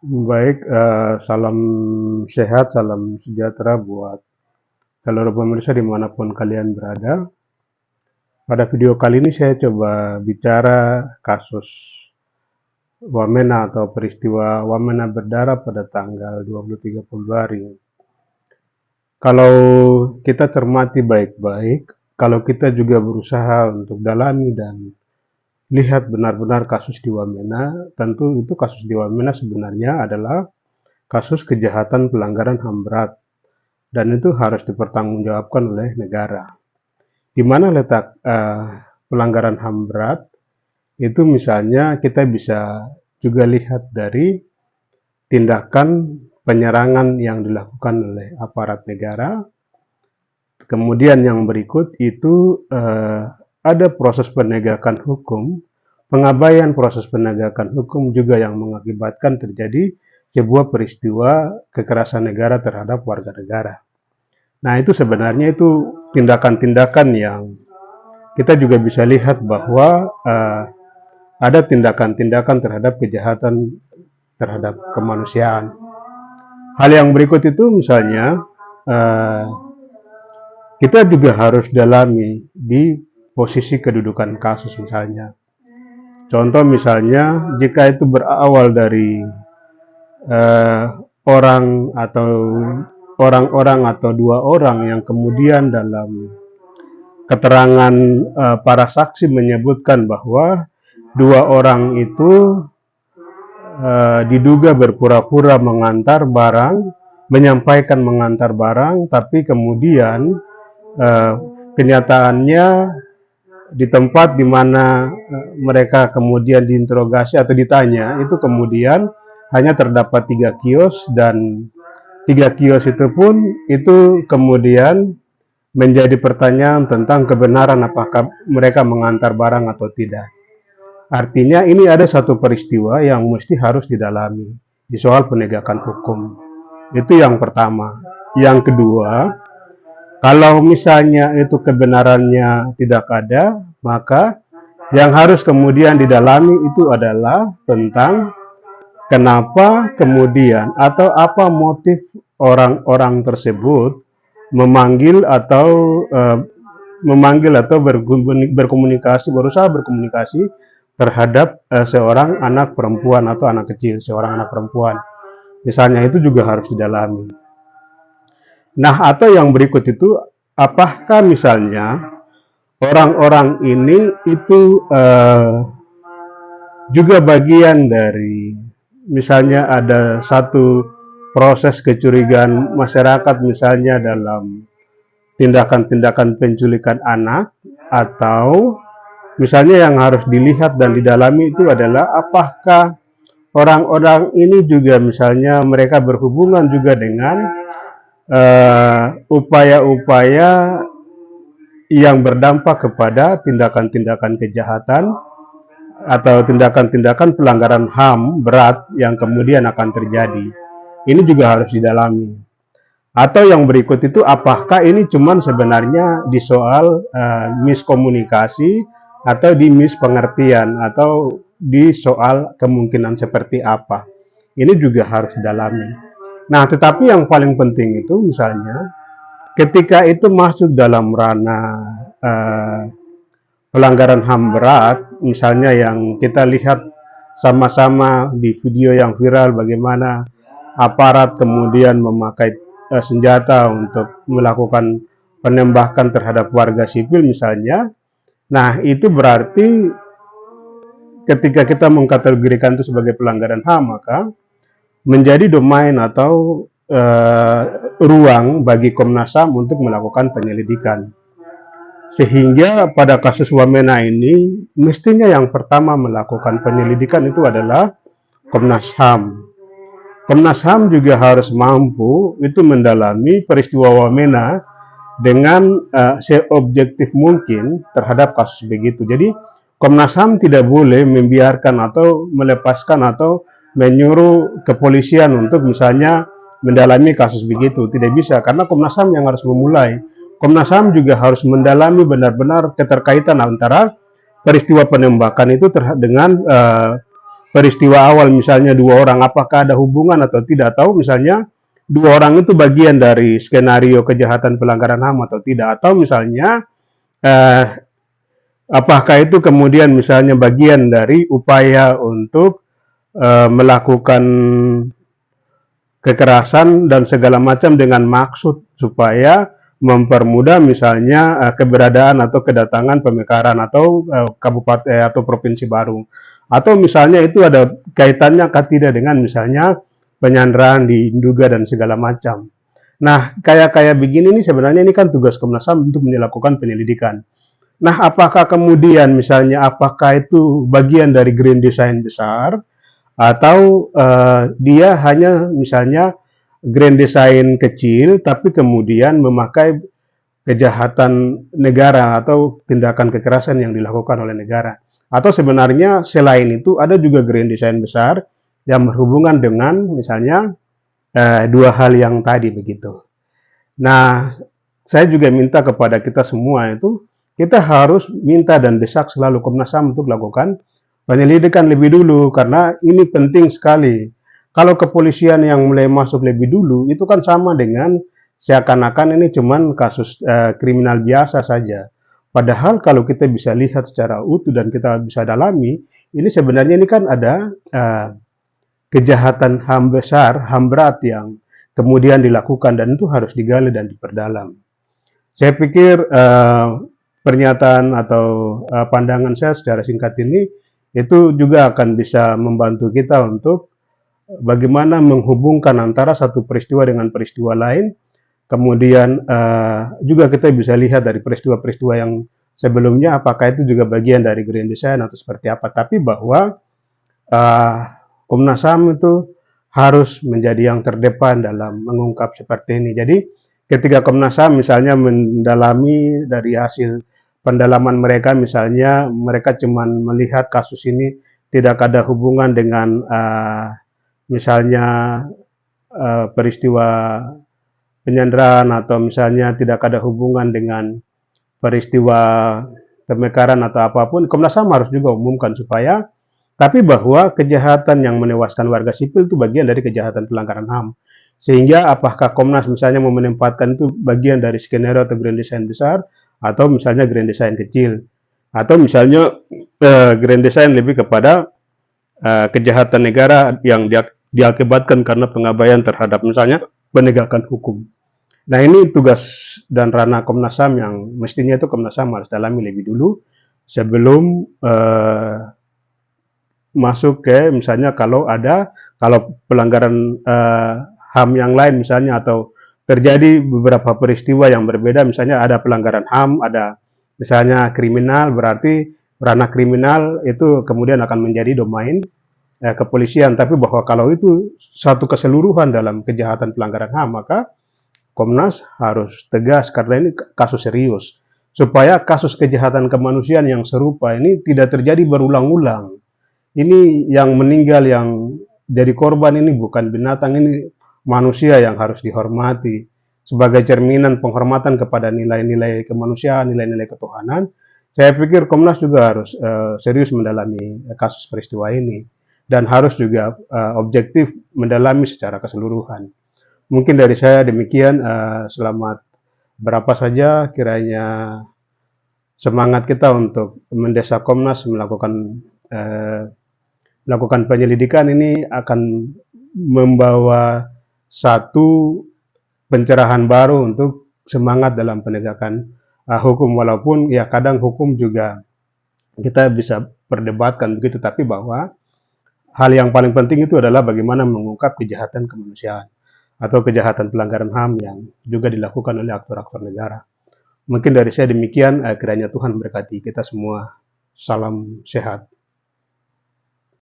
Baik, salam sehat, salam sejahtera buat seluruh pemirsa dimanapun kalian berada. Pada video kali ini saya coba bicara kasus Wamena atau peristiwa Wamena berdarah pada tanggal 23 Februari. Kalau kita cermati baik-baik, kalau kita juga berusaha untuk dalami dan lihat benar-benar kasus di Wamena, tentu itu kasus di Wamena sebenarnya adalah kasus kejahatan pelanggaran HAM berat. Dan itu harus dipertanggungjawabkan oleh negara. Di mana letak pelanggaran HAM berat? Itu misalnya kita bisa juga lihat dari tindakan penyerangan yang dilakukan oleh aparat negara. Kemudian yang berikut itu ada proses penegakan hukum, pengabaian proses penegakan hukum juga yang mengakibatkan terjadi sebuah peristiwa kekerasan negara terhadap warga negara. Nah, itu sebenarnya itu tindakan-tindakan yang kita juga bisa lihat bahwa ada tindakan-tindakan terhadap kejahatan terhadap kemanusiaan. Hal yang berikut itu misalnya kita juga harus dalami di posisi kedudukan kasus misalnya. Contoh misalnya jika itu berawal dari orang atau orang-orang atau dua orang yang kemudian dalam keterangan para saksi menyebutkan bahwa dua orang itu diduga berpura-pura mengantar barang, menyampaikan mengantar barang, tapi kemudian kenyataannya di tempat di mana mereka kemudian diinterogasi atau ditanya, itu kemudian hanya terdapat 3 kios dan 3 kios itu pun itu kemudian menjadi pertanyaan tentang kebenaran apakah mereka mengantar barang atau tidak. Artinya ini ada satu peristiwa yang mesti harus didalami di soal penegakan hukum. Itu yang pertama. Yang kedua, kalau misalnya itu kebenarannya tidak ada, maka yang harus kemudian didalami itu adalah tentang kenapa kemudian atau apa motif orang-orang tersebut memanggil atau berkomunikasi, berusaha berkomunikasi terhadap seorang anak perempuan atau anak kecil, seorang anak perempuan. Misalnya itu juga harus didalami. Nah, atau yang berikut itu, apakah misalnya orang-orang ini itu juga bagian dari, misalnya ada satu proses kecurigaan masyarakat misalnya dalam tindakan-tindakan penculikan anak, atau misalnya yang harus dilihat dan didalami itu adalah apakah orang-orang ini juga misalnya mereka berhubungan juga dengan upaya-upaya yang berdampak kepada tindakan-tindakan kejahatan atau tindakan-tindakan pelanggaran HAM berat yang kemudian akan terjadi. Ini juga harus didalami. Atau yang berikut itu, apakah ini cuman sebenarnya di soal miskomunikasi atau di mispengertian atau di soal kemungkinan seperti apa. Ini juga harus didalami. Nah, tetapi yang paling penting itu misalnya ketika itu masuk dalam ranah pelanggaran HAM berat, misalnya yang kita lihat sama-sama di video yang viral bagaimana aparat kemudian memakai senjata untuk melakukan penembakan terhadap warga sipil misalnya. Nah, itu berarti ketika kita mengkategorikan itu sebagai pelanggaran HAM, maka menjadi domain atau ruang bagi Komnas HAM untuk melakukan penyelidikan. Sehingga pada kasus Wamena ini, mestinya yang pertama melakukan penyelidikan itu adalah Komnas HAM. Komnas HAM juga harus mampu itu mendalami peristiwa Wamena dengan seobjektif mungkin terhadap kasus begitu. Jadi Komnas HAM tidak boleh membiarkan atau melepaskan atau menyuruh kepolisian untuk misalnya mendalami kasus begitu. Tidak bisa, karena Komnas HAM yang harus memulai. Komnas HAM juga harus mendalami benar-benar keterkaitan antara peristiwa penembakan itu dengan peristiwa awal misalnya dua orang apakah ada hubungan atau tidak, atau misalnya dua orang itu bagian dari skenario kejahatan pelanggaran HAM atau tidak, atau misalnya eh, apakah itu kemudian misalnya bagian dari upaya untuk melakukan kekerasan dan segala macam dengan maksud supaya mempermudah misalnya keberadaan atau kedatangan pemekaran atau kabupaten atau provinsi baru, atau misalnya itu ada kaitannya atau tidak dengan misalnya penyanderaan di Nduga dan segala macam. Nah, kayak begini nih sebenarnya ini kan tugas Komnas HAM untuk melakukan penyelidikan. Nah, apakah kemudian misalnya apakah itu bagian dari grand design besar atau dia hanya misalnya grand design kecil tapi kemudian memakai kejahatan negara atau tindakan kekerasan yang dilakukan oleh negara. Atau sebenarnya selain itu ada juga grand design besar yang berhubungan dengan misalnya dua hal yang tadi begitu. Nah, saya juga minta kepada kita semua itu, kita harus minta dan desak selalu Komnas HAM untuk lakukan penyelidikan lebih dulu, karena ini penting sekali. Kalau kepolisian yang mulai masuk lebih dulu, itu kan sama dengan seakan-akan ini cuman kasus kriminal biasa saja. Padahal kalau kita bisa lihat secara utuh dan kita bisa dalami, ini sebenarnya ini kan ada kejahatan HAM besar, HAM berat yang kemudian dilakukan dan itu harus digali dan diperdalam. Saya pikir pernyataan atau pandangan saya secara singkat ini itu juga akan bisa membantu kita untuk bagaimana menghubungkan antara satu peristiwa dengan peristiwa lain. Kemudian juga kita bisa lihat dari peristiwa-peristiwa yang sebelumnya apakah itu juga bagian dari grand design atau seperti apa. Tapi bahwa uh, Komnas HAM itu harus menjadi yang terdepan dalam mengungkap seperti ini. Jadi ketika Komnas HAM misalnya mendalami dari hasil pendalaman mereka, misalnya mereka cuma melihat kasus ini tidak ada hubungan dengan misalnya peristiwa penyanderaan atau misalnya tidak ada hubungan dengan peristiwa pemekaran atau apapun, Komnas HAM harus juga umumkan supaya tapi bahwa kejahatan yang menewaskan warga sipil itu bagian dari kejahatan pelanggaran HAM. Sehingga apakah Komnas misalnya mau menempatkan itu bagian dari skenario atau grand design besar, atau misalnya grand design kecil, atau misalnya grand design lebih kepada kejahatan negara yang diakibatkan karena pengabaian terhadap misalnya penegakan hukum. Nah, ini tugas dan ranah Komnas HAM yang mestinya itu Komnas HAM harus dalami lebih dulu sebelum masuk ke misalnya kalau pelanggaran HAM yang lain misalnya, atau terjadi beberapa peristiwa yang berbeda, misalnya ada pelanggaran HAM, ada misalnya kriminal, berarti ranah kriminal itu kemudian akan menjadi domain kepolisian. Tapi bahwa kalau itu satu keseluruhan dalam kejahatan pelanggaran HAM, maka Komnas harus tegas karena ini kasus serius, supaya kasus kejahatan kemanusiaan yang serupa ini tidak terjadi berulang-ulang. Ini yang meninggal, yang jadi korban ini bukan binatang, ini manusia yang harus dihormati. Sebagai cerminan penghormatan kepada nilai-nilai kemanusiaan, nilai-nilai ketuhanan, saya pikir Komnas juga harus serius mendalami kasus peristiwa ini. Dan harus juga objektif mendalami secara keseluruhan. Mungkin dari saya demikian, selamat berapa saja kiranya semangat kita untuk mendesak Komnas melakukan penyelidikan ini akan membawa satu pencerahan baru untuk semangat dalam penegakan hukum. Walaupun ya kadang hukum juga kita bisa perdebatkan begitu, tapi bahwa hal yang paling penting itu adalah bagaimana mengungkap kejahatan kemanusiaan atau kejahatan pelanggaran HAM yang juga dilakukan oleh aktor-aktor negara. Mungkin dari saya demikian, kiranya Tuhan berkati kita semua. Salam sehat.